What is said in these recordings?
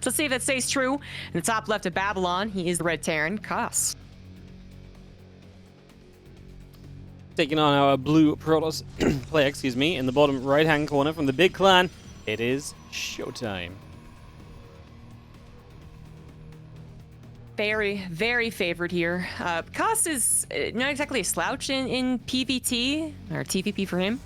So let's see if that stays true. In the top left of Babylon, he is the red Terran, Koss. Taking on our blue Protoss player, excuse me, in the bottom right-hand corner from the big clan, it is ShoWTimE. Very, very favored here. Koss is not exactly a slouch in PvT, or TVP for him.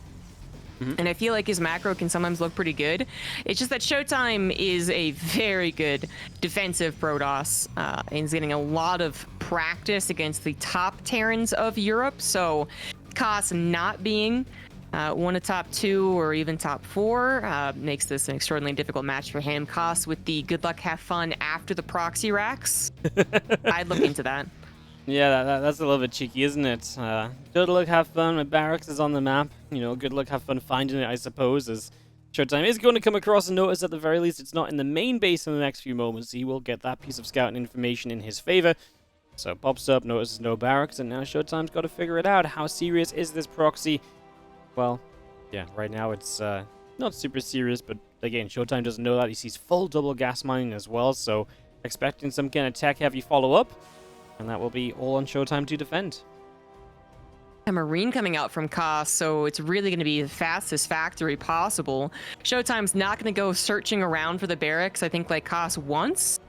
And I feel like his macro can sometimes look pretty good. It's just that ShoWTimE is a very good defensive Protoss. And he's getting a lot of practice against the top Terrans of Europe. So Koss not being one of top 2 or even top 4 makes this an extraordinarily difficult match for him. Koss with the good luck, have fun after the proxy racks. I'd look into that. Yeah, that's a little bit cheeky, isn't it? Good luck, have fun. My barracks is on the map. You know, good luck, have fun finding it, I suppose, as ShoWTimE is going to come across and notice at the very least it's not in the main base in the next few moments. He will get that piece of scouting information in his favor. So pops up, notices no barracks, and now ShoWTimE's got to figure it out. How serious is this proxy? Well, yeah, right now it's not super serious, but again, ShoWTimE doesn't know that. He sees full double gas mining as well, so expecting some kind of tech-heavy follow-up. And that will be all on ShoWTimE to defend. A Marine coming out from Koss, so it's really going to be the fastest factory possible. ShoWTimE's not going to go searching around for the barracks, I think, like Koss wants.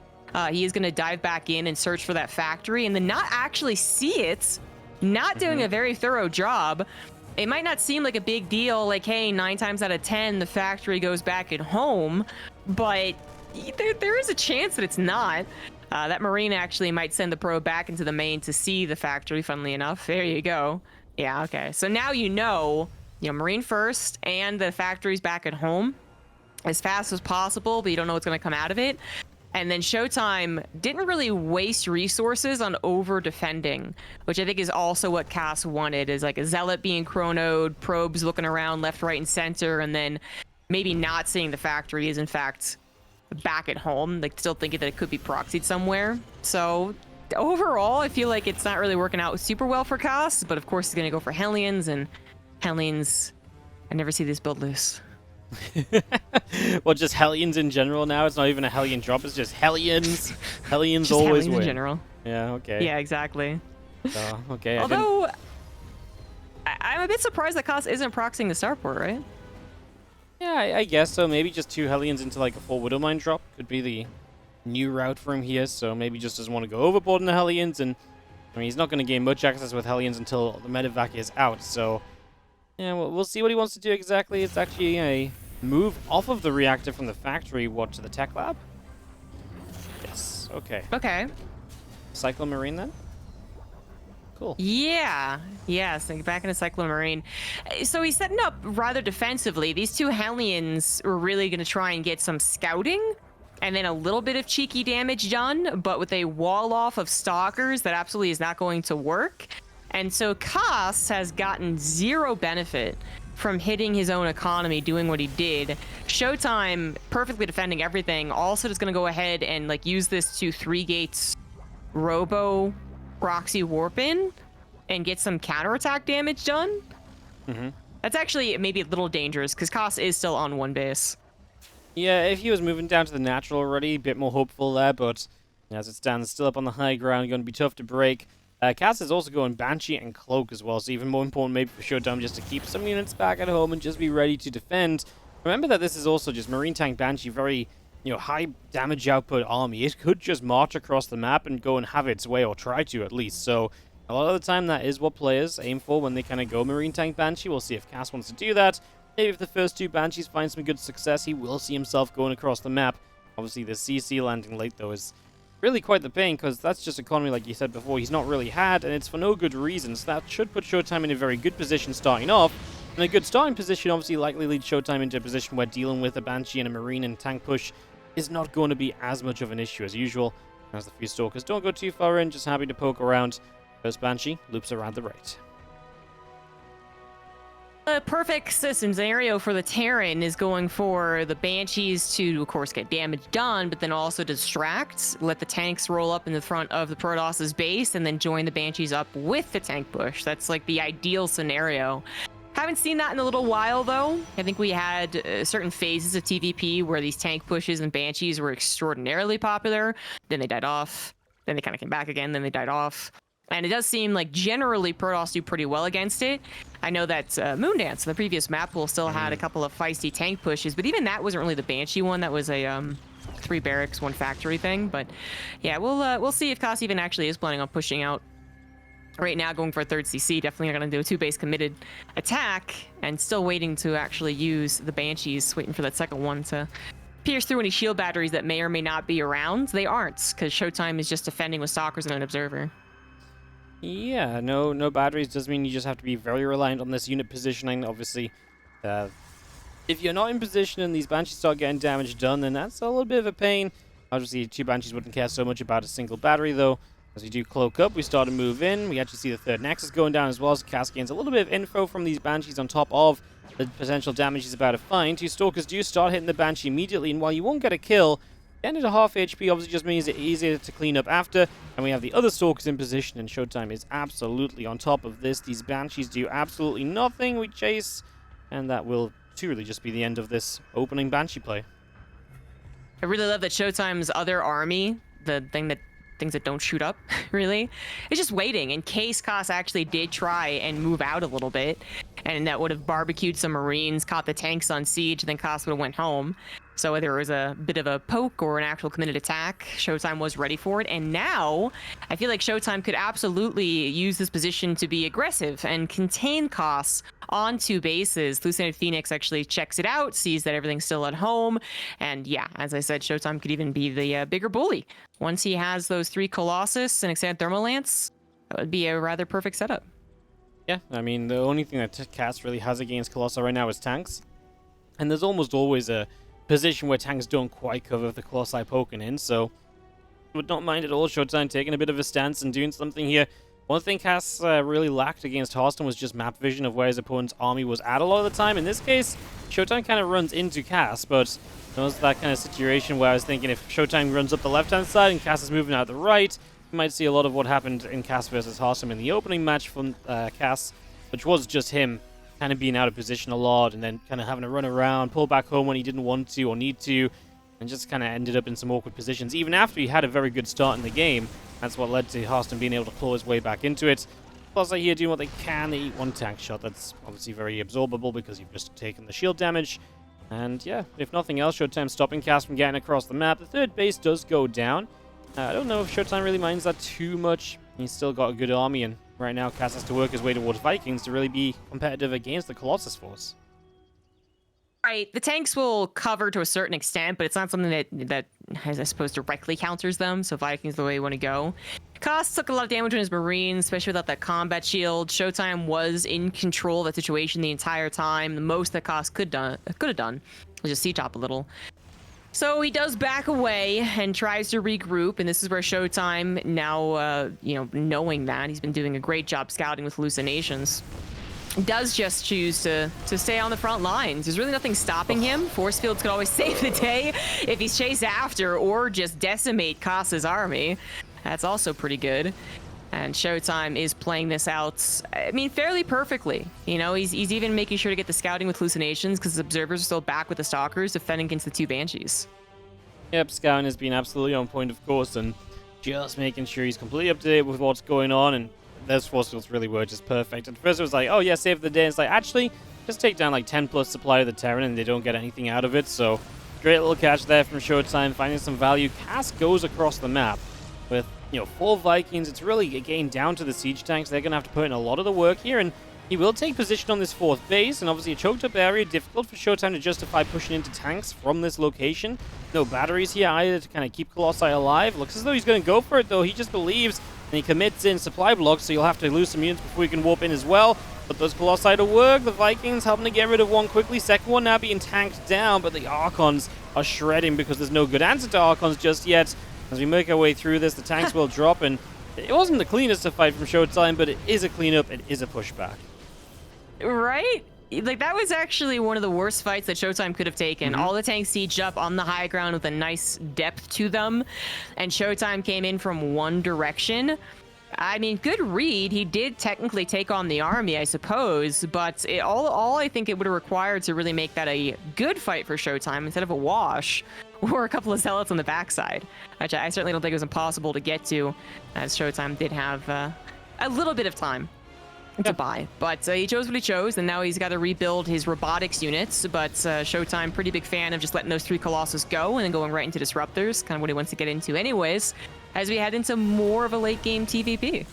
He is going to dive back in and search for that factory and then not actually see it, not doing a very thorough job. It might not seem like a big deal, like, hey, 9 times out of 10, the factory goes back at home, but there is a chance that it's not. That Marine actually might send the probe back into the main to see the factory, funnily enough. There you go. Yeah, okay. So now you know, Marine first, and the factory's back at home as fast as possible, but you don't know what's going to come out of it. And then ShoWTimE didn't really waste resources on over-defending, which I think is also what Koss wanted, is like a Zealot being chronoed, probes looking around left, right, and center, and then maybe not seeing the factory is, in fact, back at home, like still thinking that it could be proxied somewhere. So overall, I feel like it's not really working out super well for Koss, but of course he's going to go for Hellions, and Hellions, I never see this build loose. Well, just Hellions in general now. It's not even a Hellion drop, it's just Hellions. Hellions Just always Hellions win. in general. Yeah, okay. Yeah, exactly. Okay. Although, I'm a bit surprised that Koss isn't proxying the starport, right? Yeah, I guess so. Maybe just 2 Hellions into like a 4 Widowmine drop could be the new route for him here. So maybe just doesn't want to go overboard in the Hellions. And I mean, he's not going to gain much access with Hellions until the medevac is out. So yeah, we'll see what he wants to do exactly. It's actually a move off of the reactor from the factory, to the tech lab? Yes, okay. Okay. Cyclone Marine then? Cool. Yeah, so back into Cyclone Marine. So he's setting up rather defensively. These 2 Hellions are really going to try and get some scouting and then a little bit of cheeky damage done, but with a wall off of Stalkers, that absolutely is not going to work. And so Koss has gotten 0 benefit from hitting his own economy, doing what he did. ShoWTimE, perfectly defending everything, also just going to go ahead and use this to 3 gates robo proxy warp in and get some counterattack damage done. That's actually maybe a little dangerous because Koss is still on 1 base. Yeah, if he was moving down to the natural already, a bit more hopeful there, but as it stands, still up on the high ground, going to be tough to break. Koss is also going Banshee and Cloak as well, so even more important maybe for ShoWTimE just to keep some units back at home and just be ready to defend. Remember that this is also just Marine Tank Banshee, very high damage output army. It could just march across the map and go and have its way, or try to at least. So a lot of the time that is what players aim for when they kind of go Marine Tank Banshee. We'll see if Koss wants to do that. Maybe if the first 2 Banshees find some good success, he will see himself going across the map. Obviously the CC landing late though is really quite the pain, because that's just economy, like you said before, he's not really had, and it's for no good reasons. That should put ShoWTimE in a very good position starting off, and a good starting position obviously likely leads ShoWTimE into a position where dealing with a Banshee and a Marine and tank push is not going to be as much of an issue as usual, as the few Stalkers don't go too far in, just happy to poke around. First Banshee loops around the right. The perfect scenario for the Terran is going for the Banshees to, of course, get damage done, but then also distract, let the tanks roll up in the front of the Protoss's base, and then join the Banshees up with the tank push. That's like the ideal scenario. Haven't seen that in a little while, though. I think we had certain phases of TVP where these tank pushes and Banshees were extraordinarily popular. Then they died off. Then they kind of came back again. Then they died off. And it does seem like generally Protoss do pretty well against it. I know that Moondance, the previous map pool, still had a couple of feisty tank pushes, but even that wasn't really the Banshee one. That was a 3 barracks, 1 factory thing. But yeah, we'll see if Koss even actually is planning on pushing out. Right now, going for a 3rd CC, definitely not going to do a 2-base committed attack, and still waiting to actually use the Banshees, waiting for that second one to pierce through any shield batteries that may or may not be around. They aren't, because ShoWTimE is just defending with Stalkers and an Observer. Yeah, no batteries does mean you just have to be very reliant on this unit positioning. Obviously, if you're not in position and these Banshees start getting damage done, then that's a little bit of a pain. Obviously, 2 Banshees wouldn't care so much about a single battery, though. As we do cloak up, we start to move in. We actually see the 3rd Nexus going down as well, so Cass gains a little bit of info from these Banshees on top of the potential damage he's about to find. 2 Stalkers do start hitting the Banshee immediately, and while you won't get a kill, getting it to half HP obviously just means it's easier to clean up after, and we have the other Stalkers in position, and ShoWTimE is absolutely on top of this. These Banshees do absolutely nothing. We chase, and that will truly just be the end of this opening Banshee play. I really love that ShoWTimE's other army, the things that don't shoot up, really, it's just waiting in case Koss actually did try and move out a little bit, and that would have barbecued some Marines, caught the tanks on siege, and then Koss would have went home. So whether it was a bit of a poke or an actual committed attack, ShoWTimE was ready for it. And now I feel like ShoWTimE could absolutely use this position to be aggressive and contain Koss on 2 bases. Hallucinated Phoenix actually checks it out, sees that everything's still at home. And yeah, as I said, ShoWTimE could even be the bigger bully. Once he has those 3 Colossus and Extended Thermal Lance, that would be a rather perfect setup. Yeah, I mean, the only thing that Cass really has against Colossi right now is tanks. And there's almost always a position where tanks don't quite cover the Colossi poking in, so would not mind at all ShoWTimE taking a bit of a stance and doing something here. One thing Cass really lacked against Hearthstone was just map vision of where his opponent's army was at a lot of the time. In this case, ShoWTimE kind of runs into Cass, but it was that kind of situation where I was thinking if ShoWTimE runs up the left-hand side and Cass is moving out the right, you might see a lot of what happened in Cass versus Hearthstone in the opening match from Cass, which was just him kind of being out of position a lot and then kind of having to run around, pull back home when he didn't want to or need to, and just kind of ended up in some awkward positions. Even after he had a very good start in the game, that's what led to Hearthstone being able to claw his way back into it. Plus, I hear doing what they can. They eat 1 tank shot. That's obviously very absorbable because you've just taken the shield damage. And yeah, if nothing else, ShoWTimE stopping Cass from getting across the map. The 3rd base does go down. I don't know if ShoWTimE really minds that too much. He's still got a good army, and right now Cass has to work his way towards Vikings to really be competitive against the Colossus force. Right, the tanks will cover to a certain extent, but it's not something that I suppose directly counters them. So Vikings the way you want to go. Koss took a lot of damage on his Marines, especially without that combat shield. ShoWTimE was in control of that situation the entire time. The most that Koss could have done was just C-top a little. So he does back away and tries to regroup, and this is where ShoWTimE now, knowing that he's been doing a great job scouting with hallucinations, does just choose to stay on the front lines. There's really nothing stopping him. Force fields could always save the day if he's chased after or just decimate Koss's army. That's also pretty good. And ShoWTimE is playing this out, I mean, fairly perfectly. You know, he's even making sure to get the scouting with hallucinations because the observers are still back with the stalkers defending against the 2 Banshees. Yep, scouting has been absolutely on point, of course, and just making sure he's completely up to date with what's going on, and those force fields really were just perfect. At first it was like, oh yeah, save the day, and it's like, actually, just take down like 10 plus supply of the Terran and they don't get anything out of it, so great little catch there from ShoWTimE, finding some value. Cass goes across the map with 4 Vikings. It's really, again, down to the siege tanks. They're going to have to put in a lot of the work here, and he will take position on this 4th base, and obviously a choked up area, difficult for ShoWTimE to justify pushing into tanks from this location. No batteries here either to kind of keep Colossi alive. Looks as though he's going to go for it, though. He just believes, and he commits in supply blocks, so you'll have to lose some units before you can warp in as well. But those Colossi to work. The Vikings helping to get rid of one quickly. Second one now being tanked down, but the Archons are shredding because there's no good answer to Archons just yet. As we make our way through this, the tanks will drop, and it wasn't the cleanest of fight from ShoWTimE, but it is a cleanup, it is a pushback. Right? Like, that was actually one of the worst fights that ShoWTimE could have taken. All the tanks sieged up on the high ground with a nice depth to them, and ShoWTimE came in from one direction. I mean, good read. He did technically take on the army, I suppose, but all I think it would have required to really make that a good fight for ShoWTimE instead of a wash were a couple of zealots on the backside, which I certainly don't think it was impossible to get to, as ShoWTimE did have a little bit of time to buy. But he chose what he chose, and now he's got to rebuild his robotics units. But ShoWTimE, pretty big fan of just letting those 3 Colossus go and then going right into Disruptors, kind of what he wants to get into anyways, as we head into more of a late game TVP.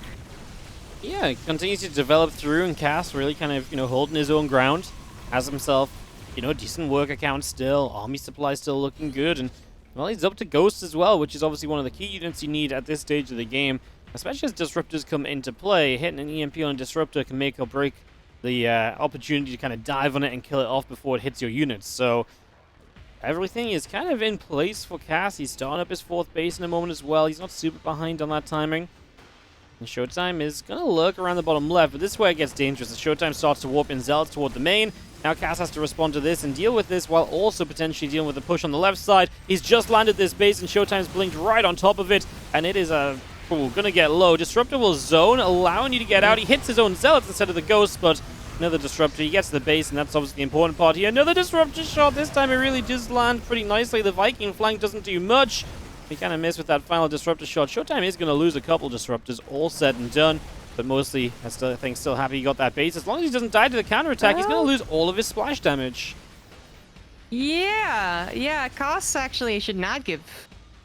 Yeah, he continues to develop through, and Cass really kind of, holding his own ground. Has himself, decent work account still, army supply still looking good, and, well, he's up to Ghosts as well, which is obviously one of the key units you need at this stage of the game, especially as Disruptors come into play. Hitting an EMP on a Disruptor can make or break the opportunity to kind of dive on it and kill it off before it hits your units, so everything is kind of in place for Cass. He's starting up his 4th base in a moment as well. He's not super behind on that timing. And ShoWTimE is going to lurk around the bottom left, but this is where it gets dangerous. As ShoWTimE starts to warp in Zealots toward the main. Now Cass has to respond to this and deal with this while also potentially dealing with the push on the left side. He's just landed this base and ShoWTimE's blinked right on top of it. And it is going to get low. Disruptor will zone, allowing you to get out. He hits his own Zealots instead of the Ghost, but another Disruptor. He gets to the base, and that's obviously the important part here. Another Disruptor shot. This time it really does land pretty nicely. The Viking flank doesn't do much. He kind of missed with that final Disruptor shot. ShoWTimE is going to lose a couple Disruptors, all said and done. But mostly, I think, still happy he got that base. As long as he doesn't die to the counterattack, he's going to lose all of his splash damage. Yeah, Koss actually should not give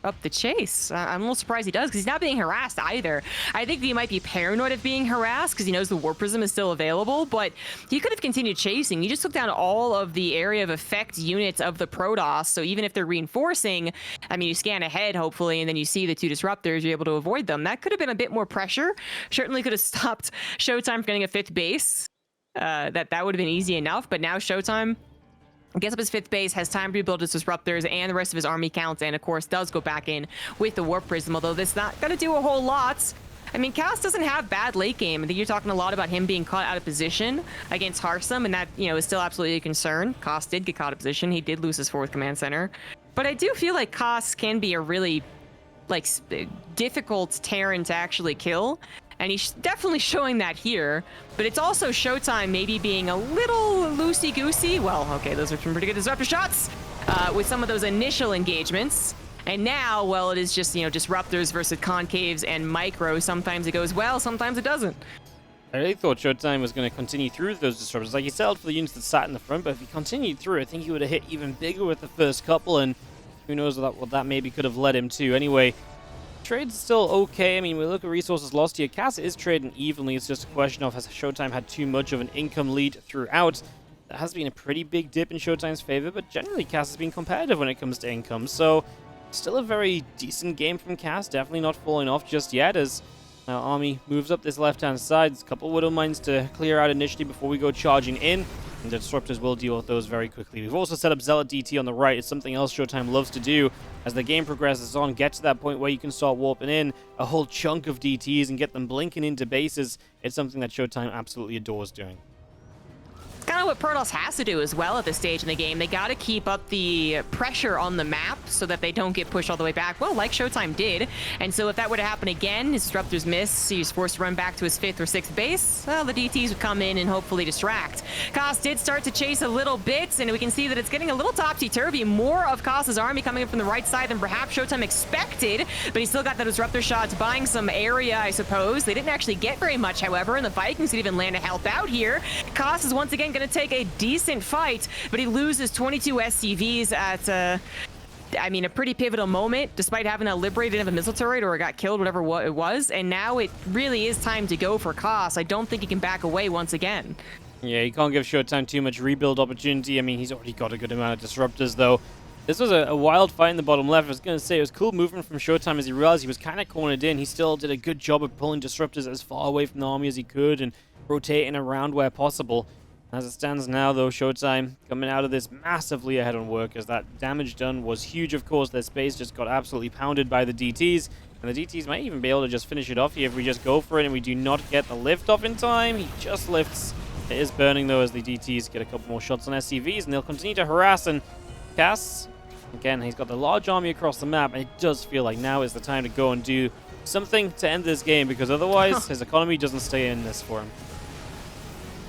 up the chase. I'm a little surprised he does, because he's not being harassed either. I think he might be paranoid of being harassed because he knows the Warp Prism is still available, but he could have continued chasing. You just took down all of the area of effect units of the Protoss, so even if they're reinforcing, I mean, you scan ahead, hopefully, and then you see the 2 Disruptors, you're able to avoid them. That could have been a bit more pressure. Certainly could have stopped ShoWTimE from getting a 5th base. That would have been easy enough, but now ShoWTimE gets up his 5th base, has time to rebuild his Disruptors and the rest of his army counts, and of course does go back in with the Warp Prism, although this not going to do a whole lot. I mean, Cass doesn't have bad late game. I think you're talking a lot about him being caught out of position against Harsum, and that, is still absolutely a concern. Koss did get caught out of position. He did lose his 4th command center. But I do feel like Koss can be a really, difficult Terran to actually kill. And he's definitely showing that here, but it's also ShoWTimE maybe being a little loosey-goosey. Well, okay, those are some pretty good Disruptor shots with some of those initial engagements. And now, well, it is just, Disruptors versus Concaves and Micro. Sometimes it goes well, sometimes it doesn't. I really thought ShoWTimE was going to continue through those Disruptors. Like, he settled for the units that sat in the front, but if he continued through, I think he would have hit even bigger with the first couple, and who knows what that maybe could have led him to. Anyway, trade's still okay. I mean, we look at resources lost here. Cass is trading evenly. It's just a question of, has ShoWTimE had too much of an income lead throughout? There has been a pretty big dip in ShoWTimE's favor, but generally Cass has been competitive when it comes to income. So, still a very decent game from Cass. Definitely not falling off just yet, as our army moves up this left-hand side. There's a couple Widow Mines to clear out initially before we go charging in. And the Disruptors will deal with those very quickly. We've also set up Zealot DT on the right. It's something else ShoWTimE loves to do as the game progresses on. Get to that point where you can start warping in a whole chunk of DTs and get them blinking into bases. It's something that ShoWTimE absolutely adores doing. Kind of what Protoss has to do as well at this stage in the game. They got to keep up the pressure on the map so that they don't get pushed all the way back, well, like ShoWTimE did. And so if that were to happen again, his Disruptors miss, he's forced to run back to his 5th or 6th base, well, the DTs would come in and hopefully distract. Koss did start to chase a little bit, and we can see that it's getting a little topsy-turvy. More of Koss's army coming in from the right side than perhaps ShoWTimE expected, but he still got the Disruptor shots, buying some area, I suppose. They didn't actually get very much, however, and the Vikings could even land to help out here. Koss is once again going to take a decent fight, but he loses 22 SCVs at a pretty pivotal moment, despite having that liberated of a missile turret or got killed, whatever it was. And now it really is time to go for Koss. I don't think he can back away once again. Yeah, you can't give ShoWTimE too much rebuild opportunity. I mean, he's already got a good amount of Disruptors, though. This was a wild fight in the bottom left. I was going to say, it was cool movement from ShoWTimE as he realized he was kind of cornered in. He still did a good job of pulling Disruptors as far away from the army as he could and rotating around where possible. As it stands now, though, ShoWTimE coming out of this massively ahead on work, as that damage done was huge, of course. Their space just got absolutely pounded by the DTs, and the DTs might even be able to just finish it off here if we just go for it and we do not get the lift off in time. He just lifts. It is burning, though, as the DTs get a couple more shots on SCVs, and they'll continue to harass. And Cass, again, he's got the large army across the map, and it does feel like now is the time to go and do something to end this game, because otherwise his economy doesn't stay in this for him.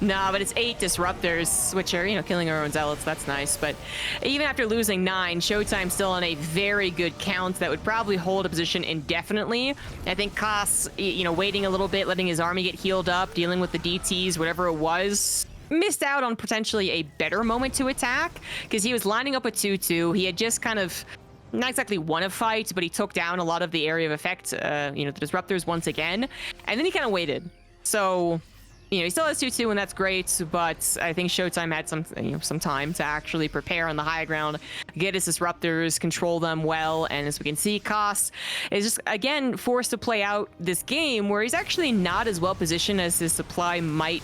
No, but it's 8 disruptors, which are, killing our own zealots. That's nice. But even after losing 9, ShoWTimE still on a very good count that would probably hold a position indefinitely. I think Koss, waiting a little bit, letting his army get healed up, dealing with the DTs, whatever it was, missed out on potentially a better moment to attack, because he was lining up a 2-2. He had just kind of not exactly won a fight, but he took down a lot of the area of effect, the disruptors once again, and then he kind of waited. So he still has 2-2, and that's great, but I think ShoWTimE had some time to actually prepare on the high ground, get his disruptors, control them well, and as we can see, Koss is just, again, forced to play out this game where he's actually not as well positioned as his supply might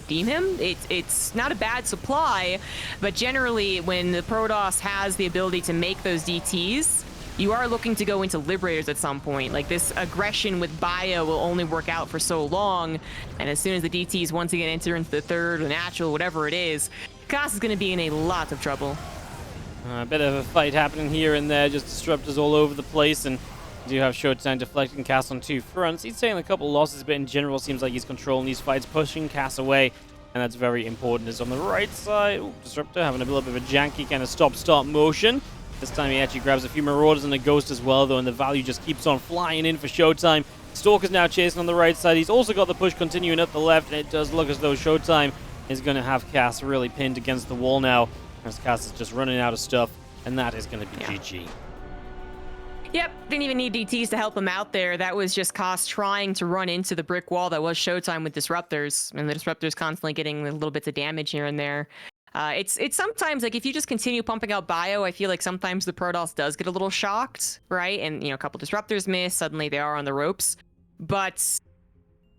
deem him. It's not a bad supply, but generally when the Protoss has the ability to make those DTs, you are looking to go into Liberators at some point. This aggression with Bio will only work out for so long, and as soon as the DTs once again enter into the third, or natural, whatever it is, Koss is going to be in a lot of trouble. A bit of a fight happening here and there, just disruptors all over the place, and you do have ShoWTimE deflecting Cass on 2 fronts. He's taking a couple losses, but in general seems like he's controlling these fights, pushing Cass away, and that's very important. Is on the right side. Ooh, Disruptor having a little bit of a janky kind of stop-start motion. This time he actually grabs a few Marauders and a Ghost as well, though, and the value just keeps on flying in for ShoWTimE. Stalker's now chasing on the right side. He's also got the push continuing up the left, and it does look as though ShoWTimE is going to have Cass really pinned against the wall now, as Cass is just running out of stuff, and that is going to be GG. Yep, didn't even need DTs to help him out there. That was just Koss trying to run into the brick wall that was ShoWTimE with disruptors, and the disruptors constantly getting little bits of damage here and there. It's sometimes, if you just continue pumping out Bio, I feel like sometimes the Protoss does get a little shocked, right? And, a couple disruptors miss, suddenly they are on the ropes. But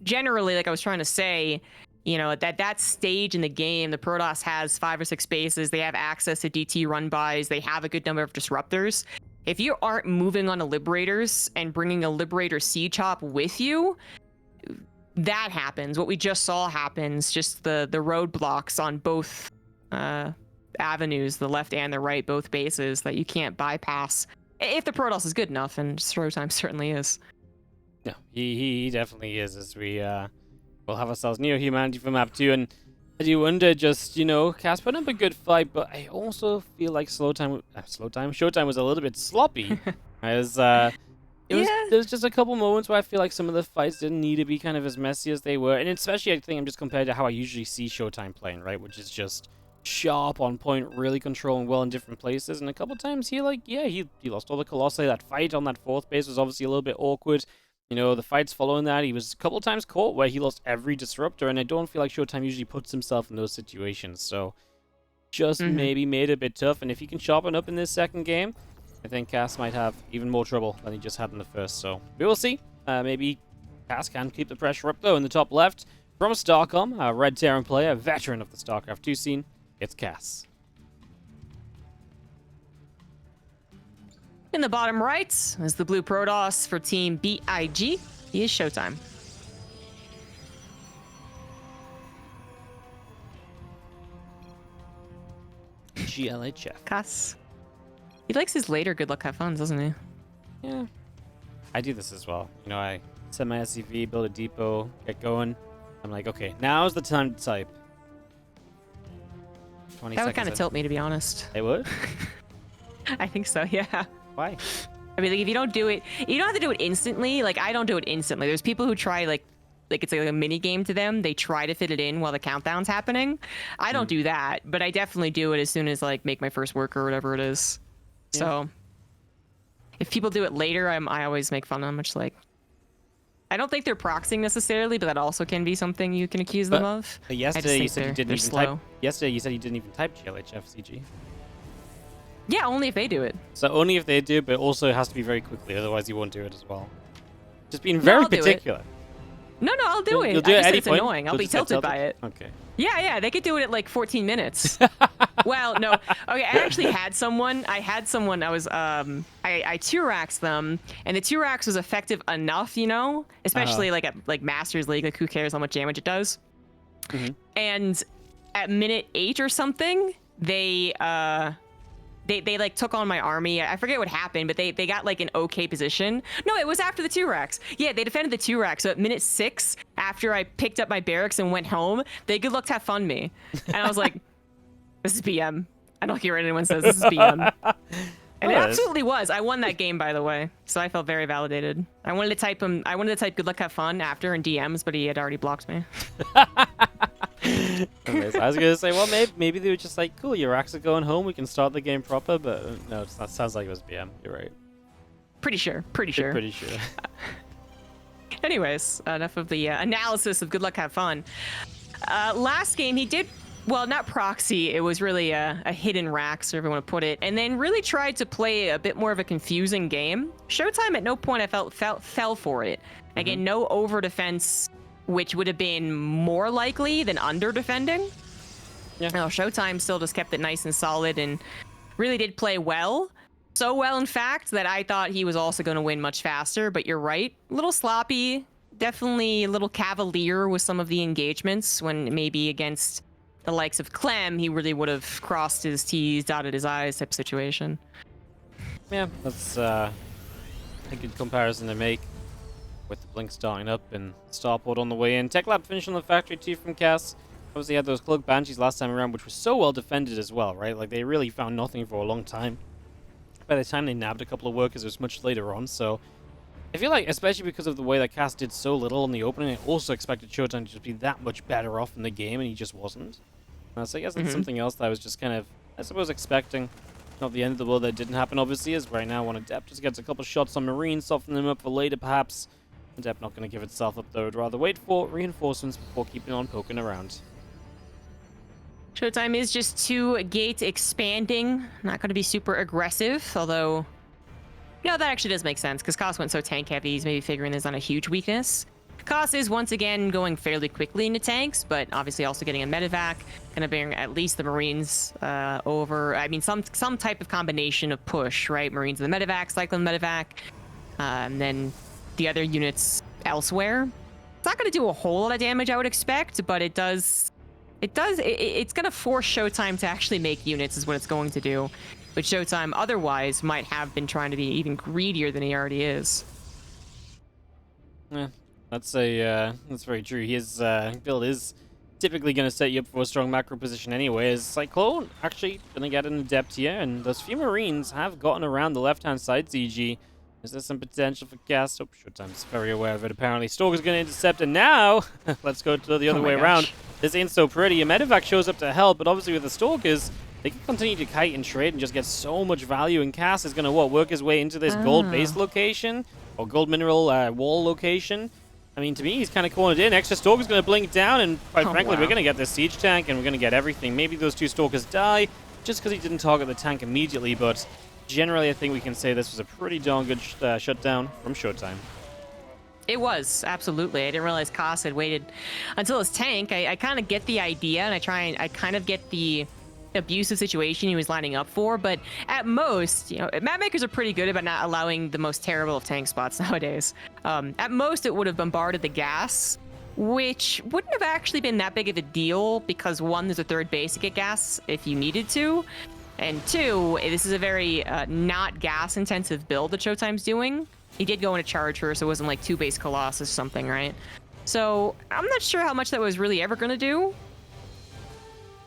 generally, like I was trying to say, at that stage in the game, the Protoss has 5 or 6 bases. They have access to DT run-bys. They have a good number of disruptors. If you aren't moving on to Liberators and bringing a Liberator Siege Hop with you, that happens. What we just saw happens, just the roadblocks on both avenues, the left and the right, both bases, that you can't bypass if the Protoss is good enough, and ShoWTimE certainly is. No, he definitely is, as we will have ourselves Neo Humanity for map 2, and I do wonder, just, Cass put up a good fight, but I also feel like ShoWTimE was a little bit sloppy, as there was just a couple moments where I feel like some of the fights didn't need to be kind of as messy as they were, and especially I think I'm just compared to how I usually see ShoWTimE playing, right, which is just sharp, on point, really controlling well in different places, and a couple times he lost all the Colossi. That fight on that 4th base was obviously a little bit awkward. The fights following that, he was a couple times caught where he lost every disruptor, and I don't feel like ShoWTimE usually puts himself in those situations, so just maybe made it a bit tough, and if he can sharpen up in this second game, I think Cass might have even more trouble than he just had in the first, so we will see. Maybe Cass can keep the pressure up, though, in the top left. From StarCom, a Red Terran player, veteran of the StarCraft 2 scene, it's Cass. In the bottom right is the blue Protoss for Team BIG. He is ShoWTimE. GLHF. Cass. He likes his later good luck have fun, doesn't he? Yeah. I do this as well. I set my SCV, build a depot, get going. I'm like, okay, now's the time to type. 20 that would seconds kind of in. tilt me, to be honest. It would? I think so, yeah. Why? I mean, if you don't do it, you don't have to do it instantly. I don't do it instantly. There's people who try, it's like a mini game to them. They try to fit it in while the countdown's happening. I don't do that, but I definitely do it as soon as, make my first work or whatever it is. Yeah. So if people do it later, I always make fun of them. Which, I don't think they're proxying necessarily, but that also can be something you can accuse them of. Yesterday you said you didn't even type. Yesterday you said you didn't even type GLHFCG. Yeah, only if they do it. So only if they do, but also it has to be very quickly, otherwise you won't do it as well. Just being very particular. No, I'll do it. You'll do it at any it's point? Annoying. I'll be tilted by it. Okay. Yeah, they could do it at 14 minutes. Well, no. Okay, I actually had someone. I was I 2-raxed them, and the 2-rax was effective enough, especially at Masters League. Who cares how much damage it does? And at minute 8 or something, they they like took on my army. I forget what happened, but they got like an okay position. No, it was after the 2 racks. Yeah, they defended the 2 racks. So at minute 6, after I picked up my barracks and went home, they good luck to have fun me. And I was like, this is BM. I don't care what anyone says. This is BM. And it absolutely was. I won that game, by the way, so I felt very validated. I wanted to type him. I wanted to type "good luck, have fun" after in DMs, but he had already blocked me. I was gonna say, well, maybe they were just like, cool, your racks are going home. We can start the game proper, but no, that sounds like it was BM. You're right. Pretty sure. Pretty sure. Pretty sure. Anyways, enough of the analysis of "good luck, have fun." Last game, he did. Well, not proxy. It was really a hidden rack, so everyone would put it, and then really tried to play a bit more of a confusing game. ShoWTimE at no point I fell for it. Again, no over defense, which would have been more likely than under defending. Yeah. No, ShoWTimE still just kept it nice and solid and really did play well. So well, in fact, that I thought he was also going to win much faster. But you're right, a little sloppy, definitely a little cavalier with some of the engagements when maybe against the likes of Clem, he really would have crossed his T's, dotted his I's type situation. Yeah, that's a good comparison to make with the Blink starting up and Starport on the way in. Tech Lab finished on the factory too from Cass. Obviously had those Cloak Banshees last time around, which was so well defended as well, right? Like, they really found nothing for a long time. By the time they nabbed a couple of workers, it was much later on, so I feel like, especially because of the way that Cass did so little in the opening, I also expected ShoWTimE to just be that much better off in the game, and he just wasn't. So I guess that's something else that I was just kind of, I suppose, expecting. Not the end of the world. That didn't happen, obviously, as right now one Adept just gets a couple shots on Marine, softening them up for later, perhaps. Adept not going to give itself up, though. Would rather wait for reinforcements before keeping on poking around. ShoWTimE is just 2 gate expanding. Not going to be super aggressive, although... No, that actually does make sense, because Koss went so tank heavy, he's maybe figuring this on a huge weakness. Koss is once again going fairly quickly into tanks, but obviously also getting a medevac, gonna bring at least the Marines over. I mean, some type of combination of push, right? Marines in the medevac, Cyclone medevac, and then the other units elsewhere. It's not gonna do a whole lot of damage, I would expect, but it's gonna force ShoWTimE to actually make units, is what it's going to do. But ShoWTimE otherwise might have been trying to be even greedier than he already is. Yeah. That's very true. His build is typically going to set you up for a strong macro position anyway. As Cyclone actually going to get an Adept here, and those few Marines have gotten around the left-hand side, ZG. Is there some potential for Gas? Oh, ShoWTimE's very aware of it, apparently. Stalker's going to intercept, and now, let's go to the other way around. This ain't so pretty. A medevac shows up to help, but obviously with the Stalkers, they can continue to kite and trade and just get so much value, and Cass is going to, work his way into this gold base location, or gold mineral wall location. I mean, to me, he's kind of cornered in. Extra Stalker's going to blink down, and quite frankly, we're going to get this siege tank, and we're going to get everything. Maybe those 2 Stalkers die, just because he didn't target the tank immediately, but generally, I think we can say this was a pretty darn good shutdown from ShoWTimE. It was, absolutely. I didn't realize Koss had waited until his tank. I kind of get the idea, and I kind of get the abusive situation he was lining up for, but at most, map makers are pretty good about not allowing the most terrible of tank spots nowadays. At most, it would have bombarded the gas, which wouldn't have actually been that big of a deal because 1, there's a 3rd base to get gas if you needed to, and 2, this is a very not gas-intensive build that ShoWTimE's doing. He did go into Charger, so it wasn't like 2 base Colossus or something, right? So I'm not sure how much that was really ever going to do.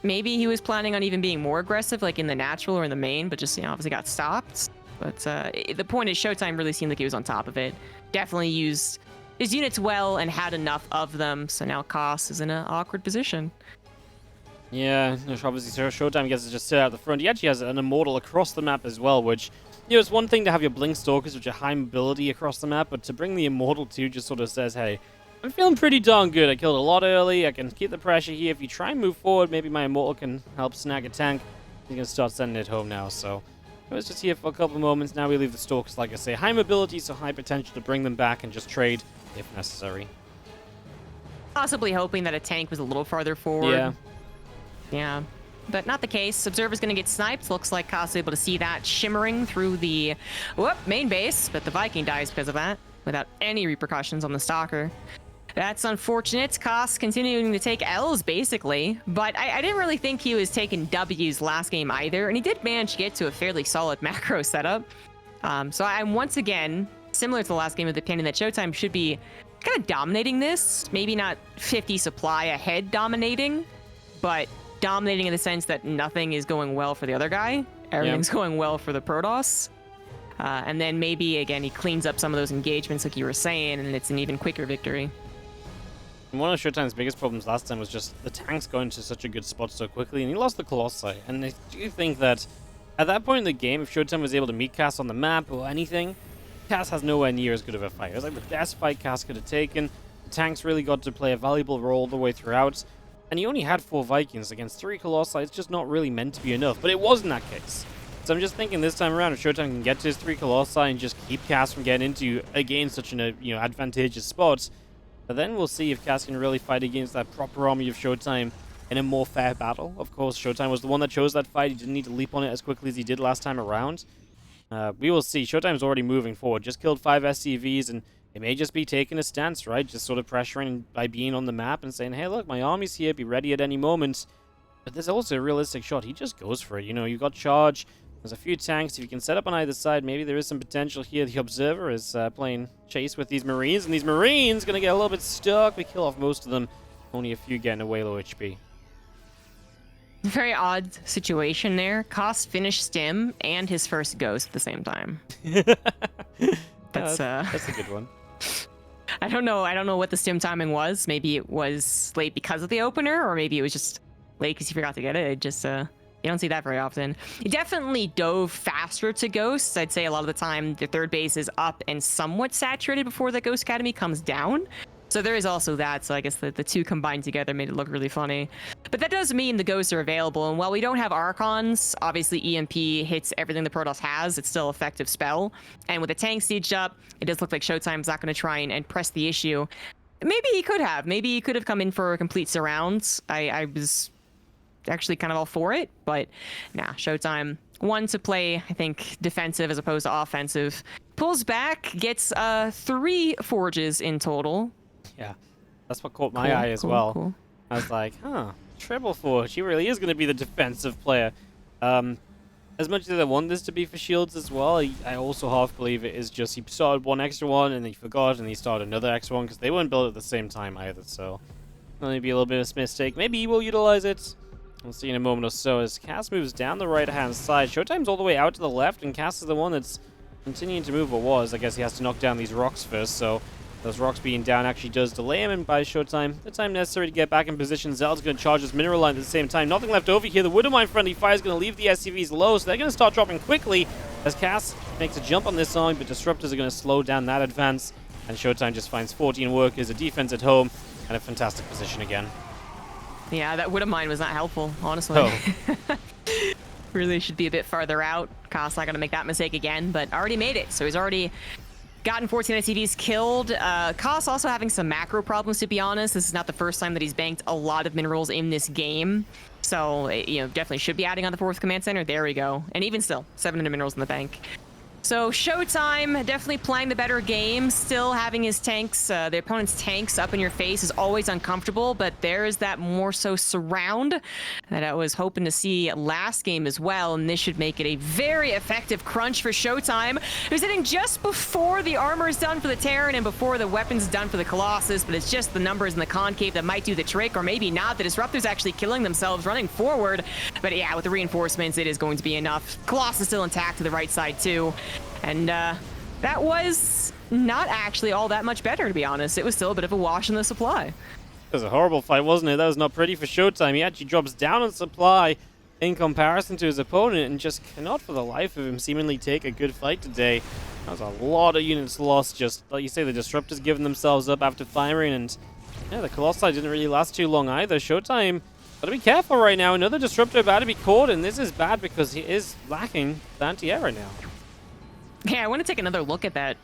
Maybe he was planning on even being more aggressive, like in the natural or in the main, but just, obviously got stopped. But the point is, ShoWTimE really seemed like he was on top of it. Definitely used his units well and had enough of them, so now Koss is in an awkward position. Yeah, obviously ShoWTimE gets to just sit out the front. He actually has an Immortal across the map as well, which, it's one thing to have your Blink Stalkers, which are high mobility across the map, but to bring the Immortal too just sort of says, hey, I'm feeling pretty darn good. I killed a lot early. I can keep the pressure here. If you try and move forward, maybe my Immortal can help snag a tank. He's going to start sending it home now. So I was just here for a couple of moments. Now we leave the Stalkers, like I say. High mobility, so high potential to bring them back and just trade if necessary. Possibly hoping that a tank was a little farther forward. Yeah. Yeah. But not the case. Observer's going to get sniped. Looks like Koss is able to see that shimmering through the main base, but the Viking dies because of that without any repercussions on the Stalker. That's unfortunate. Koss continuing to take L's, basically. But I didn't really think he was taking W's last game either. And he did manage to get to a fairly solid macro setup. So I'm once again, similar to the last game, of the opinion that ShoWTimE should be kind of dominating this. Maybe not 50 supply ahead dominating, but dominating in the sense that nothing is going well for the other guy. Everything's going well for the Protoss. And then maybe, again, he cleans up some of those engagements like you were saying, and it's an even quicker victory. One of ShoWTimE's biggest problems last time was just the tanks going to such a good spot so quickly, and he lost the Colossi. And I do think that at that point in the game, if ShoWTimE was able to meet Cass on the map or anything, Cass has nowhere near as good of a fight. It was like the best fight Cass could have taken. The tanks really got to play a valuable role all the way throughout. And he only had 4 Vikings against 3 Colossi. It's just not really meant to be enough. But it was in that case. So I'm just thinking this time around, if ShoWTimE can get to his 3 Colossi and just keep Cass from getting into, again, such an advantageous spot, but then we'll see if Cass can really fight against that proper army of ShoWTimE in a more fair battle. Of course, ShoWTimE was the one that chose that fight. He didn't need to leap on it as quickly as he did last time around. We will see. ShoWTimE's already moving forward. Just killed 5 SCVs, and it may just be taking a stance, right? Just sort of pressuring by being on the map and saying, hey, look, my army's here. Be ready at any moment. But there's also a realistic shot. He just goes for it. You know, you got charge. There's a few tanks. If you can set up on either side, maybe there is some potential here. The Observer is playing chase with these Marines, and these Marines going to get a little bit stuck. We kill off most of them. Only a few getting away low HP. Very odd situation there. Koss finished Stim and his first Ghost at the same time. That's a good one. I don't know what the Stim timing was. Maybe it was late because of the opener, or maybe it was just late because he forgot to get it. It just you don't see that very often. He definitely dove faster to Ghosts. I'd say a lot of the time the third base is up and somewhat saturated before the Ghost Academy comes down. So there is also that. So I guess the two combined together made it look really funny. But that does mean the Ghosts are available. And while we don't have Archons, obviously EMP hits everything the Protoss has. It's still an effective spell. And with the tank sieged up, it does look like ShoWTimE's not going to try and press the issue. Maybe he could have. Maybe he could have come in for a complete surround. I was actually kind of all for it, but nah, ShoWTimE, one to play, I think, defensive as opposed to offensive. Pulls back, gets 3 forges in total. Yeah, that's what caught my eye as well. Cool. I was like, triple forge. He really is going to be the defensive player. As much as I want this to be for shields as well, I also half believe it is just he started one extra one and then he forgot and he started another extra one because they weren't built at the same time either. So maybe a little bit of a mistake. Maybe he will utilize it. We'll see in a moment or so as Cass moves down the right-hand side. ShoWTimE's all the way out to the left, and Cass is the one that's continuing to move, or was. I guess he has to knock down these rocks first, so those rocks being down actually does delay him and buys ShoWTimE the time necessary to get back in position. Zel's going to charge this mineral line at the same time. Nothing left over here. The Widowmine friendly fire is going to leave the SCVs low, so they're going to start dropping quickly as Cass makes a jump on this army, but Disruptors are going to slow down that advance, and ShoWTimE just finds 14 workers, a defense at home, and a fantastic position again. Yeah, that Widowmine was not helpful, honestly. Oh. Really should be a bit farther out. Koss not going to make that mistake again, but already made it. So he's already gotten 14 SCVs killed. Koss also having some macro problems, to be honest. This is not the first time that he's banked a lot of minerals in this game. So, definitely should be adding on the 4th command center. There we go. And even still, 700 minerals in the bank. So ShoWTimE definitely playing the better game, still having his tanks, the opponent's tanks up in your face is always uncomfortable, but there is that more so surround that I was hoping to see last game as well, and this should make it a very effective crunch for ShoWTimE, who's hitting just before the armor is done for the Terran and before the weapons is done for the Colossus, but it's just the numbers in the concave that might do the trick, or maybe not. The Disruptors actually killing themselves, running forward, but yeah, with the reinforcements, it is going to be enough. Colossus still intact to the right side too. And that was not actually all that much better, to be honest. It was still a bit of a wash in the supply. It was a horrible fight, wasn't it? That was not pretty for ShoWTimE. He actually drops down on supply in comparison to his opponent and just cannot for the life of him seemingly take a good fight today. That was a lot of units lost. Just like you say, the Disruptors giving themselves up after firing, and yeah, the Colossi didn't really last too long either. ShoWTimE got to be careful right now. Another Disruptor about to be caught, and this is bad because he is lacking the anti-air right now. Yeah, I want to take another look at that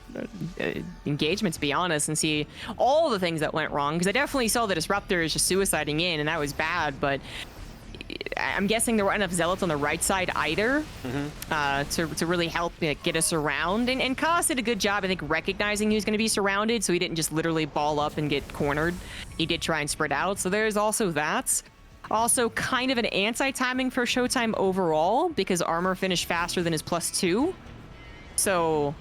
engagement, to be honest, and see all the things that went wrong, because I definitely saw the Disruptors just suiciding in, and that was bad, but I'm guessing there weren't enough zealots on the right side either to really help get us around. And Koss did a good job, I think, recognizing he was going to be surrounded, so he didn't just literally ball up and get cornered. He did try and spread out, so there's also that. Also, kind of an anti-timing for ShoWTimE overall, because armor finished faster than his +2. So,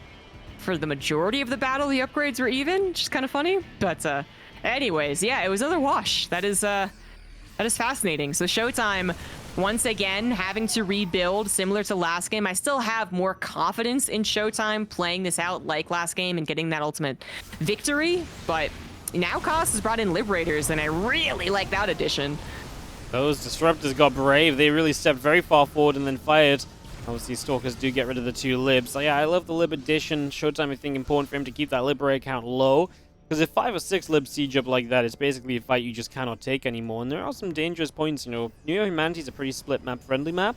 for the majority of the battle, the upgrades were even, which is kind of funny. But, anyways, yeah, it was another wash. That is fascinating. So ShoWTimE, once again, having to rebuild, similar to last game. I still have more confidence in ShoWTimE playing this out like last game and getting that ultimate victory. But now Koss has brought in Liberators, and I really like that addition. Those Disruptors got brave. They really stepped very far forward and then fired. Obviously, Stalkers do get rid of the 2 Libs. So yeah, I love the Lib addition. ShoWTimE, I think, important for him to keep that Lib rate count low. Because if 5 or 6 Libs siege up like that, it's basically a fight you just cannot take anymore. And there are some dangerous points, you know. New Humanity is a pretty split map, friendly map.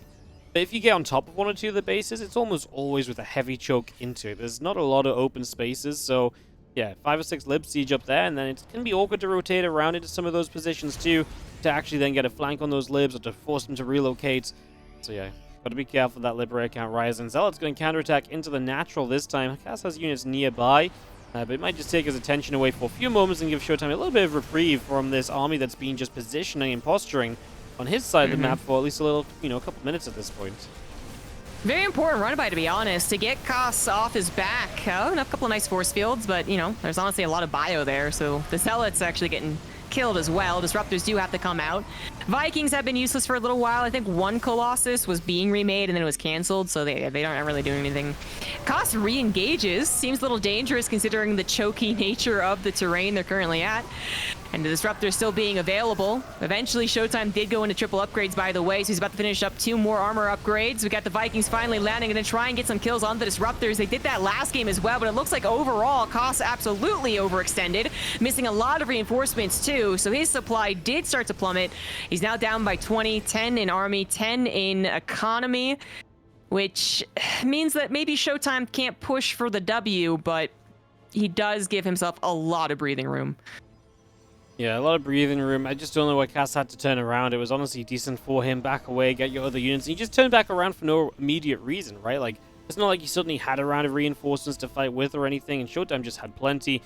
But if you get on top of 1 or 2 of the bases, it's almost always with a heavy choke into it. There's not a lot of open spaces, so yeah, 5 or 6 Libs siege up there, and then it can be awkward to rotate around into some of those positions too, to actually then get a flank on those Libs or to force them to relocate. So yeah, got to be careful that Lib rate count rises. And Zealot's going to counterattack into the natural this time. Cass has units nearby. But it might just take his attention away for a few moments and give ShoWTimE a little bit of reprieve from this army that's been just positioning and posturing on his side of the map for at least a little, you know, a couple minutes at this point. Very important run by, to be honest, to get Koss off his back. A couple of nice force fields, but, you know, there's honestly a lot of bio there, so the Zealots actually getting killed as well. Disruptors do have to come out. Vikings have been useless for a little while. I think 1 Colossus was being remade and then it was canceled, so they aren't really doing anything. Koss re-engages. Seems a little dangerous considering the choky nature of the terrain they're currently at. And the Disruptor still being available. Eventually, ShoWTimE did go into triple upgrades, by the way, so he's about to finish up 2 more armor upgrades. We got the Vikings finally landing and then try and get some kills on the Disruptors. They did that last game as well, but it looks like overall, Koss absolutely overextended, missing a lot of reinforcements too, so his supply did start to plummet. He's now down by 20, 10 in army, 10 in economy, which means that maybe ShoWTimE can't push for the W, but he does give himself a lot of breathing room. Yeah, a lot of breathing room. I just don't know why Cass had to turn around. It was honestly decent for him. Back away, get your other units. And you just turn back around for no immediate reason, right? Like, it's not like you suddenly had a round of reinforcements to fight with or anything, and ShoWTimE just had plenty.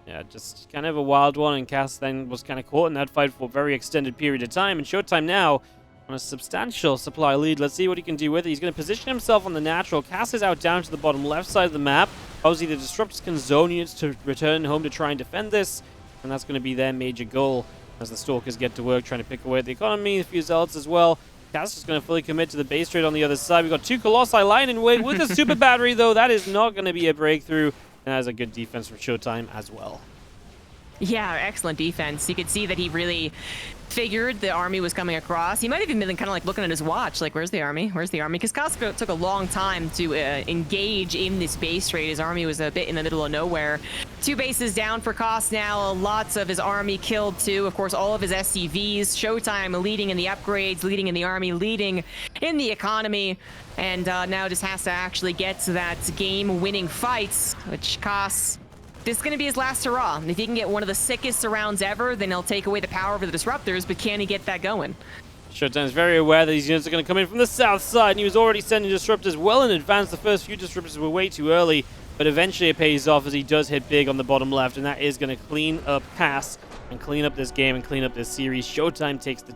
Yeah, just kind of a wild one, and Cass then was kind of caught in that fight for a very extended period of time. And ShoWTimE now on a substantial supply lead. Let's see what he can do with it. He's going to position himself on the natural. Cass is out down to the bottom left side of the map. Obviously, the Disruptors can zone units to return home to try and defend this. And that's going to be their major goal as the Stalkers get to work trying to pick away at the economy. A few Zealots as well. Cass is going to fully commit to the base trade on the other side. We've got 2 Colossi lying in wait with a super battery, though. That is not going to be a breakthrough. And that is a good defense from ShoWTimE as well. Yeah, excellent defense. You could see that he really figured the army was coming across. He might have even been kind of like looking at his watch, like, where's the army? Where's the army? Because Costco took a long time to engage in this base trade. His army was a bit in the middle of nowhere. 2 bases down for Koss now. Lots of his army killed too. Of course, all of his SCVs. ShoWTimE leading in the upgrades, leading in the army, leading in the economy. And now just has to actually get to that game-winning fights, which Koss... This is going to be his last hurrah. If he can get one of the sickest rounds ever, then he'll take away the power of the Disruptors, but can he get that going? ShoWTimE is very aware that these units are going to come in from the south side, and he was already sending Disruptors well in advance. The first few Disruptors were way too early, but eventually it pays off as he does hit big on the bottom left, and that is going to clean up Cass and clean up this game and clean up this series. ShoWTimE takes the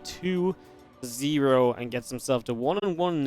2-0 and gets himself to 1-1 in the